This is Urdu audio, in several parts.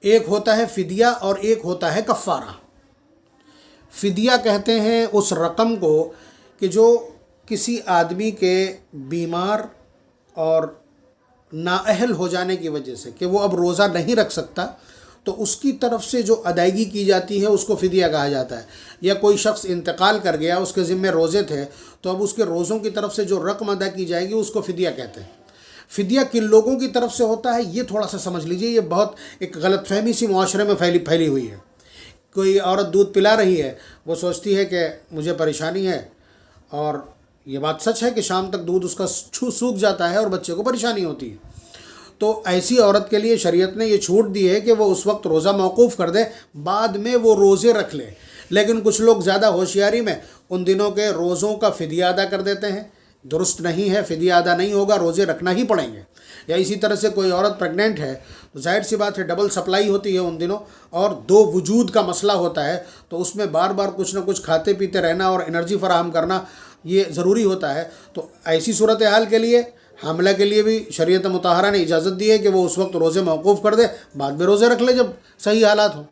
ایک ہوتا ہے فدیہ اور ایک ہوتا ہے کفارہ۔ فدیہ کہتے ہیں اس رقم کو کہ جو کسی آدمی کے بیمار اور نااہل ہو جانے کی وجہ سے کہ وہ اب روزہ نہیں رکھ سکتا، تو اس کی طرف سے جو ادائیگی کی جاتی ہے اس کو فدیہ کہا جاتا ہے۔ یا کوئی شخص انتقال کر گیا، اس کے ذمے روزے تھے، تو اب اس کے روزوں کی طرف سے جو رقم ادا کی جائے گی اس کو فدیہ کہتے ہیں۔ فدیہ کن لوگوں کی طرف سے ہوتا ہے یہ تھوڑا سا سمجھ لیجئے، یہ بہت ایک غلط فہمی سی معاشرے میں پھیلی ہوئی ہے۔ کوئی عورت دودھ پلا رہی ہے، وہ سوچتی ہے کہ مجھے پریشانی ہے، اور یہ بات سچ ہے کہ شام تک دودھ اس کا سوکھ جاتا ہے اور بچے کو پریشانی ہوتی ہے، تو ایسی عورت کے لیے شریعت نے یہ چھوٹ دی ہے کہ وہ اس وقت روزہ موقوف کر دے، بعد میں وہ روزے رکھ لے۔ لیکن کچھ لوگ زیادہ ہوشیاری میں ان دنوں کے روزوں کا فدیہ ادا کر دیتے ہیں۔ درست نہیں ہے، فدیہ ادا نہیں ہوگا، روزے رکھنا ہی پڑیں گے۔ یا اسی طرح سے کوئی عورت پریگننٹ ہے تو ظاہر سی بات ہے ڈبل سپلائی ہوتی ہے ان دنوں، اور دو وجود کا مسئلہ ہوتا ہے، تو اس میں بار بار کچھ نہ کچھ کھاتے پیتے رہنا اور انرجی فراہم کرنا یہ ضروری ہوتا ہے۔ تو ایسی صورتحال کے لیے حاملہ کے لیے بھی شریعت مطہرہ نے اجازت دی ہے کہ وہ اس وقت روزے موقوف کر دے، بعد میں روزے رکھ لے جب صحیح حالات ہوں۔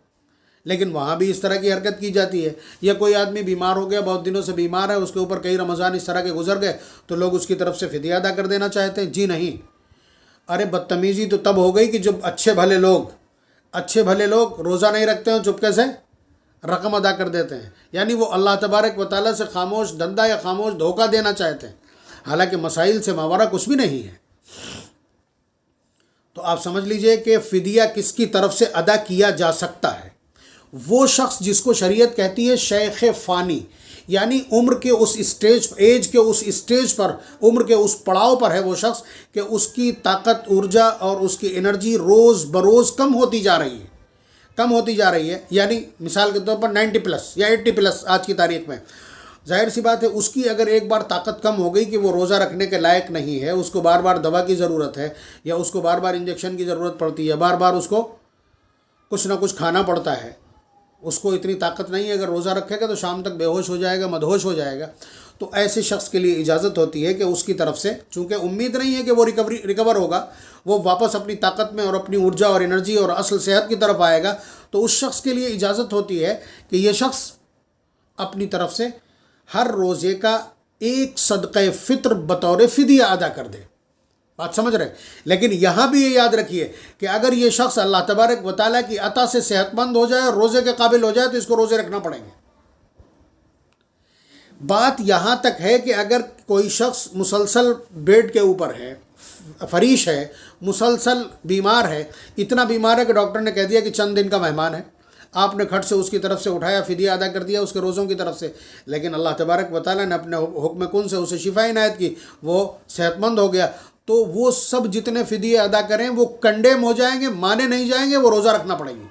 لیکن وہاں بھی اس طرح کی حرکت کی جاتی ہے۔ یا کوئی آدمی بیمار ہو گیا، بہت دنوں سے بیمار ہے، اس کے اوپر کئی رمضان اس طرح کے گزر گئے، تو لوگ اس کی طرف سے فدیہ ادا کر دینا چاہتے ہیں۔ جی نہیں، ارے بدتمیزی تو تب ہو گئی کہ جب اچھے بھلے لوگ روزہ نہیں رکھتے ہیں، چپکے سے رقم ادا کر دیتے ہیں، یعنی وہ اللہ تبارک و تعالیٰ سے خاموش دھندا یا خاموش دھوکہ دینا چاہتے ہیں، حالانکہ مسائل سے ماورا کچھ بھی نہیں ہے۔ تو آپ سمجھ لیجئے کہ فدیہ کس کی طرف سے ادا کیا جا سکتا ہے؟ وہ شخص جس کو شریعت کہتی ہے شیخ فانی، یعنی عمر کے اس اسٹیج، ایج کے اس اسٹیج پر، عمر کے اس پڑاؤ پر ہے وہ شخص کہ اس کی طاقت، ارجا اور اس کی انرجی روز بروز کم ہوتی جا رہی ہے، یعنی مثال کے طور پر 90 پلس یا 80 پلس آج کی تاریخ میں۔ ظاہر سی بات ہے اس کی اگر ایک بار طاقت کم ہو گئی کہ وہ روزہ رکھنے کے لائق نہیں ہے، اس کو بار بار دوا کی ضرورت ہے، یا اس کو بار بار انجیکشن کی ضرورت پڑتی ہے، بار بار اس کو کچھ نہ کچھ کھانا پڑتا ہے، اس کو اتنی طاقت نہیں ہے، اگر روزہ رکھے گا تو شام تک بے ہوش ہو جائے گا، مدہوش ہو جائے گا، تو ایسے شخص کے لیے اجازت ہوتی ہے کہ اس کی طرف سے، چونکہ امید نہیں ہے کہ وہ ریکور ہوگا، وہ واپس اپنی طاقت میں اور اپنی ارجا اور انرجی اور اصل صحت کی طرف آئے گا، تو اس شخص کے لیے اجازت ہوتی ہے کہ یہ شخص اپنی طرف سے ہر روزے کا ایک صدقہ فطر بطور فدیہ ادا کر دے۔ بات سمجھ رہے؟ لیکن یہاں بھی یہ یاد رکھیے کہ اگر یہ شخص اللہ تبارک و تعالیٰ کی عطا سے صحت مند ہو جائے اور روزے کے قابل ہو جائے تو اس کو روزے رکھنا پڑیں گے۔ بات یہاں تک ہے کہ اگر کوئی شخص مسلسل بیڈ کے اوپر ہے، فریش ہے، مسلسل بیمار ہے، اتنا بیمار ہے کہ ڈاکٹر نے کہہ دیا کہ چند دن کا مہمان ہے، آپ نے کھٹ سے اس کی طرف سے اٹھایا، فدیہ ادا کر دیا اس کے روزوں کی طرف سے، لیکن اللہ تبارک و تعالیٰ نے اپنے حکم کن سے اسے شفا عنایت کی، وہ صحت مند ہو گیا، تو وہ سب جتنے فدیے ادا کریں وہ کنڈیم ہو جائیں گے، مانے نہیں جائیں گے، وہ روزہ رکھنا پڑے گی۔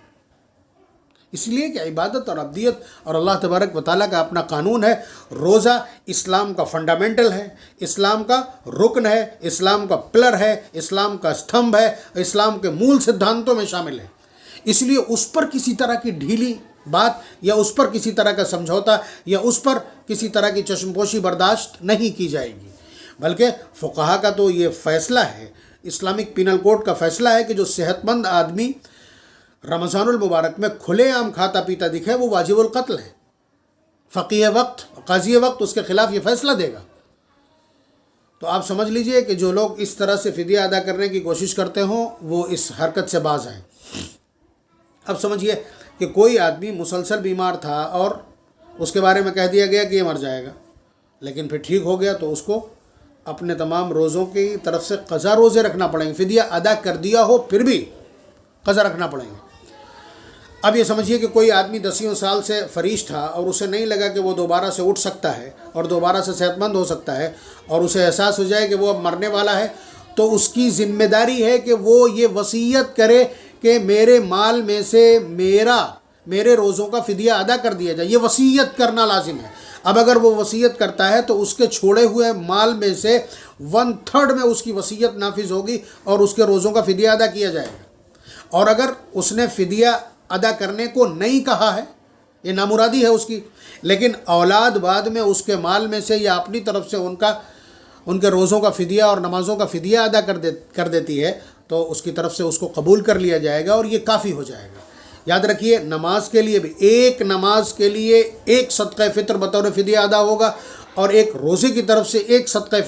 اس لیے کہ عبادت اور عبدیت اور اللہ تبارک و تعالیٰ کا اپنا قانون ہے۔ روزہ اسلام کا فنڈامنٹل ہے، اسلام کا رکن ہے، اسلام کا پلر ہے، اسلام کا استھمب ہے، اسلام کے مول سدھانتوں میں شامل ہے۔ اس لیے اس پر کسی طرح کی ڈھیلی بات یا اس پر کسی طرح کا سمجھوتا یا اس پر کسی طرح کی چشم پوشی برداشت نہیں کی جائے گی، بلکہ فقہا کا تو یہ فیصلہ ہے، اسلامک پینل کوڈ کا فیصلہ ہے کہ جو صحت مند آدمی رمضان المبارک میں کھلے عام کھاتا پیتا دکھے وہ واجب القتل ہے۔ فقیہ وقت، قاضی وقت اس کے خلاف یہ فیصلہ دے گا۔ تو آپ سمجھ لیجئے کہ جو لوگ اس طرح سے فدیہ ادا کرنے کی کوشش کرتے ہوں وہ اس حرکت سے باز ہیں۔ اب سمجھیے کہ کوئی آدمی مسلسل بیمار تھا اور اس کے بارے میں کہہ دیا گیا کہ یہ مر جائے گا، لیکن پھر ٹھیک ہو گیا تو اس کو اپنے تمام روزوں کی طرف سے قضا روزے رکھنا پڑیں گے، فدیہ ادا کر دیا ہو پھر بھی قضا رکھنا پڑیں گے۔ اب یہ سمجھیے کہ کوئی آدمی 10 سال سے فریش تھا اور اسے نہیں لگا کہ وہ دوبارہ سے اٹھ سکتا ہے اور دوبارہ سے صحت مند ہو سکتا ہے، اور اسے احساس ہو جائے کہ وہ اب مرنے والا ہے، تو اس کی ذمہ داری ہے کہ وہ یہ وصیت کرے کہ میرے مال میں سے میرے روزوں کا فدیہ ادا کر دیا جائے۔ یہ وصیت کرنا لازم ہے۔ اب اگر وہ وصیت کرتا ہے تو اس کے چھوڑے ہوئے مال میں سے 1/3 میں اس کی وصیت نافذ ہوگی اور اس کے روزوں کا فدیہ ادا کیا جائے گا۔ اور اگر اس نے فدیہ ادا کرنے کو نہیں کہا ہے، یہ نامرادی ہے اس کی، لیکن اولاد بعد میں اس کے مال میں سے یا اپنی طرف سے ان کے روزوں کا فدیہ اور نمازوں کا فدیہ ادا کر دیتی ہے، تو اس کی طرف سے اس کو قبول کر لیا جائے گا اور یہ کافی ہو جائے گا۔ یاد رکھیے نماز کے لیے بھی ایک نماز کے لیے ایک صدقہ فطر بطور فدیہ ادا ہوگا، اور ایک روزے کی طرف سے ایک صدقہ فطر